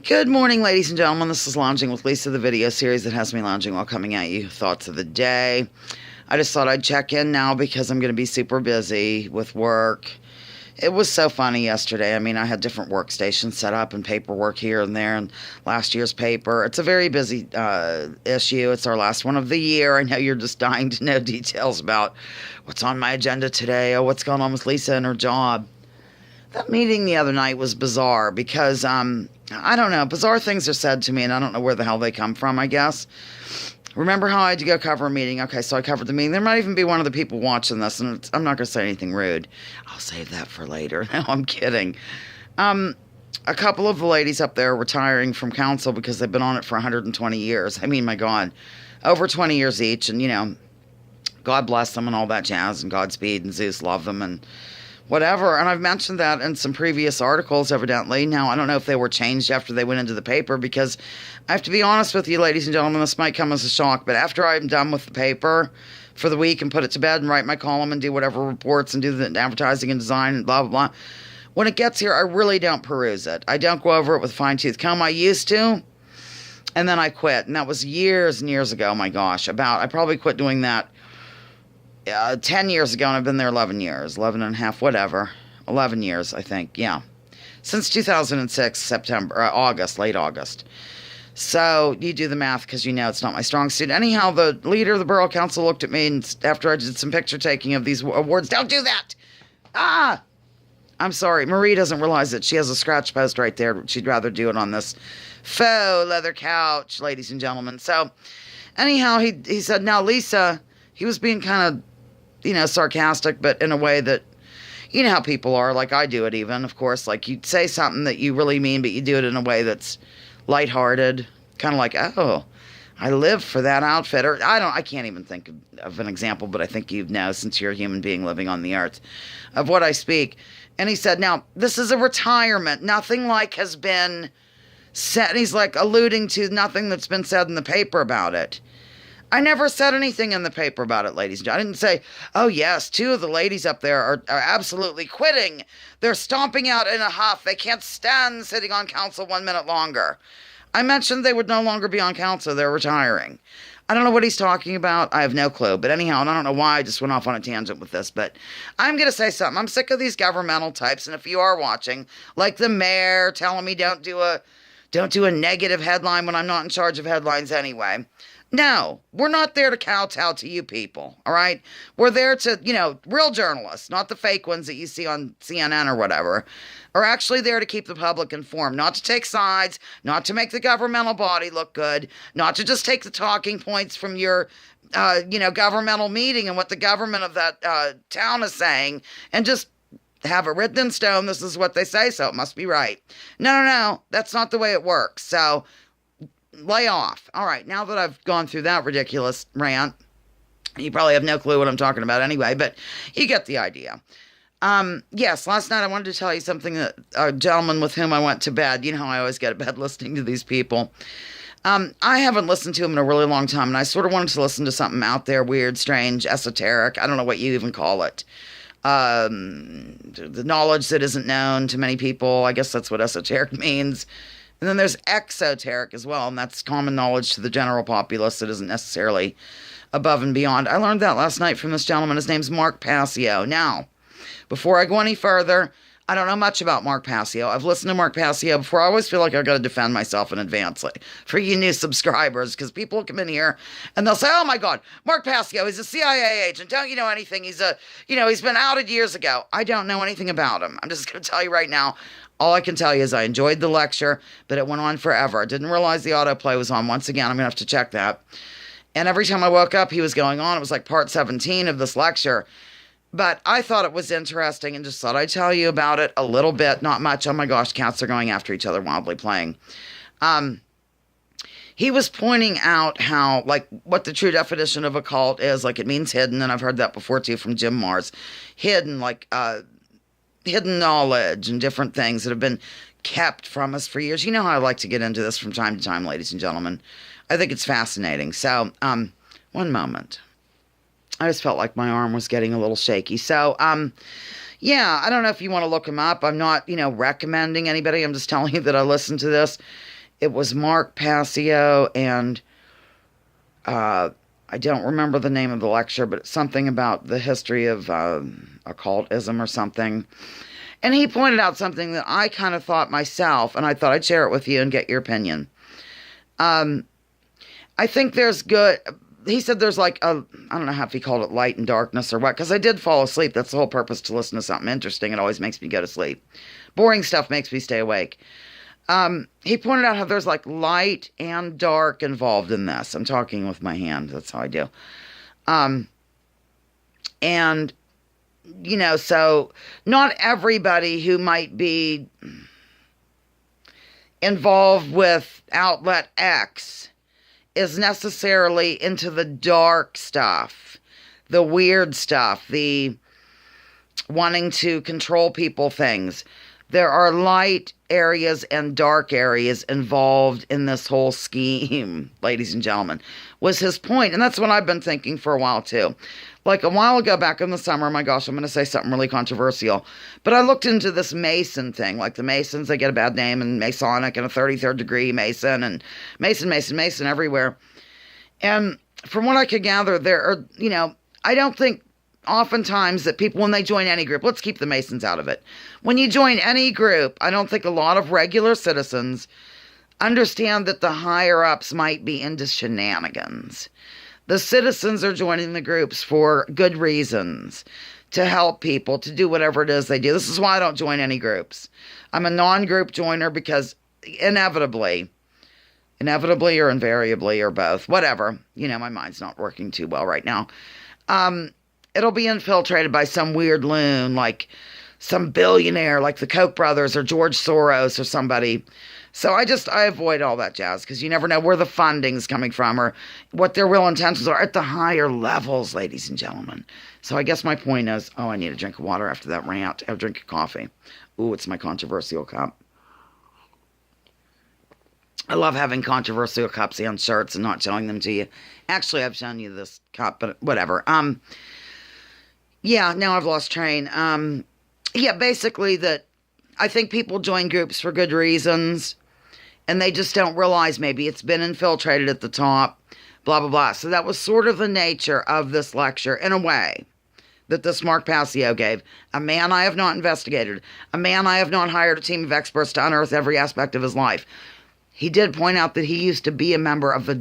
Good morning, ladies and gentlemen. This is Lounging with Lisa, the video series that has me lounging while coming at you. Thoughts of the day. I just thought I'd check in now because I'm going to be super busy with work. It was so funny yesterday. I mean, I had different workstations set up and paperwork here and there and last year's paper. It's a very busy issue. It's our last one of the year. I know you're just dying to know details about what's on my agenda today or what's going on with Lisa and her job. That meeting the other night was bizarre because, I don't know, bizarre things are said to me and I don't know where the hell they come from, I guess. Remember how I had to go cover a meeting? Okay, so I covered the meeting. There might even be one of the people watching this, and I'm not going to say anything rude. I'll save that for later. No, I'm kidding. A couple of the ladies up there are retiring from council because they've been on it for 120 years. I mean, my God, over 20 years each, and, you know, God bless them and all that jazz, and Godspeed, and Zeus love them, and whatever. And I've mentioned that in some previous articles, evidently. Now, I don't know if they were changed after they went into the paper, because I have to be honest with you, ladies and gentlemen, this might come as a shock, but after I'm done with the paper for the week and put it to bed and write my column and do whatever reports and do the advertising and design and blah, blah, blah, when it gets here, I really don't peruse it. I don't go over it with a fine-tooth comb. I used to, and then I quit. And that was years and years ago, my gosh. I probably quit doing that 10 years ago, and I've been there 11 years, 11 and a half, whatever. 11 years, I think, yeah. Since 2006, August, late August. So you do the math because you know it's not my strong suit. Anyhow, the leader of the Borough Council looked at me and after I did some picture taking of these awards, don't do that! I'm sorry, Marie doesn't realize that she has a scratch post right there. She'd rather do it on this faux leather couch, ladies and gentlemen. So anyhow, he said, now Lisa, he was being kind of, sarcastic, but in a way that, you know how people are, like I do it even, of course, like you say something that you really mean, but you do it in a way that's lighthearted, kind of like, oh, I live for that outfit, or I can't even think of an example, but I think you know, since you're a human being living on the earth, of what I speak. And he said, now, this is a retirement, nothing like has been said, and he's like alluding to nothing that's been said in the paper about it. I never said anything in the paper about it, ladies and gentlemen. I didn't say, oh, yes, two of the ladies up there are absolutely quitting. They're stomping out in a huff. They can't stand sitting on council 1 minute longer. I mentioned they would no longer be on council. They're retiring. I don't know what he's talking about. I have no clue. But anyhow, and I don't know why I just went off on a tangent with this, but I'm going to say something. I'm sick of these governmental types, and if you are watching, like the mayor telling me don't do a negative headline when I'm not in charge of headlines anyway. No, we're not there to kowtow to you people, all right? We're there to, real journalists, not the fake ones that you see on CNN or whatever, are actually there to keep the public informed, not to take sides, not to make the governmental body look good, not to just take the talking points from your, governmental meeting and what the government of that town is saying and just have it written in stone. This is what they say, so it must be right. No, that's not the way it works. So lay off. All right, now that I've gone through that ridiculous rant, you probably have no clue what I'm talking about anyway, but you get the idea. Yes, last night I wanted to tell you something that a gentleman with whom I went to bed, you know how I always get to bed listening to these people. I haven't listened to him in a really long time, and I sort of wanted to listen to something out there, weird, strange, esoteric. I don't know what you even call it. The knowledge that isn't known to many people. I guess that's what esoteric means. And then there's exoteric as well, and that's common knowledge to the general populace that isn't necessarily above and beyond. I learned that last night from this gentleman. His name's Mark Passio. Now, before I go any further, I don't know much about Mark Passio. I've listened to Mark Passio before. I always feel like I've got to defend myself in advance, like, for you new subscribers, because people will come in here and they'll say, oh my God, Mark Passio, he's a CIA agent. Don't you know anything? He's been outed years ago. I don't know anything about him. I'm just going to tell you right now. All I can tell you is I enjoyed the lecture, but it went on forever. I didn't realize the autoplay was on. Once again, I'm going to have to check that. And every time I woke up, he was going on. It was like part 17 of this lecture. But I thought it was interesting and just thought I'd tell you about it a little bit. Not much. Oh my gosh, cats are going after each other wildly playing. He was pointing out how, like, what the true definition of occult is. Like, it means hidden, and I've heard that before, too, from Jim Mars. Hidden, like, hidden knowledge and different things that have been kept from us for years. You know how I like to get into this from time to time, ladies and gentlemen. I think it's fascinating. So, one moment. I just felt like my arm was getting a little shaky. So, yeah, I don't know if you want to look him up. I'm not, recommending anybody. I'm just telling you that I listened to this. it was Mark Passio and I don't remember the name of the lecture, but it's something about the history of occultism or something. And he pointed out something that I kind of thought myself, and I thought I'd share it with you and get your opinion. I think there's good... He said there's like I don't know how if he called it light and darkness or what, because I did fall asleep. That's the whole purpose, to listen to something interesting. It always makes me go to sleep. Boring stuff makes me stay awake. He pointed out how there's like light and dark involved in this. I'm talking with my hand. That's how I do. And, you know, so not everybody who might be involved with outlet X is necessarily into the dark stuff, the weird stuff, the wanting to control people things. There are light areas and dark areas involved in this whole scheme, ladies and gentlemen, was his point. And that's what I've been thinking for a while, too. Like a while ago, back in the summer, my gosh, I'm going to say something really controversial, but I looked into this Mason thing. Like the Masons, they get a bad name, and Masonic and a 33rd degree Mason, and Mason everywhere. And from what I could gather, there are, you know, I don't think oftentimes that people, when they join any group, let's keep the Masons out of it. When you join any group, I don't think a lot of regular citizens understand that the higher-ups might be into shenanigans. The citizens are joining the groups for good reasons, to help people, to do whatever it is they do. This is why I don't join any groups. I'm a non-group joiner because inevitably or invariably or both, whatever, you know, my mind's not working too well right now. It'll be infiltrated by some weird loon, like some billionaire, like the Koch brothers or George Soros or somebody. So I avoid all that jazz, because you never know where the funding's coming from or what their real intentions are at the higher levels, ladies and gentlemen. So I guess my point is, I need a drink of water after that rant. Have a drink of coffee. Ooh, it's my controversial cup. I love having controversial cups on shirts and not showing them to you. Actually, I've shown you this cup, but whatever. Yeah, now I've lost train. Yeah, basically that I think people join groups for good reasons, and they just don't realize maybe it's been infiltrated at the top, blah, blah, blah. So that was sort of the nature of this lecture, in a way, that this Mark Passio gave. A man I have not investigated. A man I have not hired a team of experts to unearth every aspect of his life. He did point out that he used to be a member of the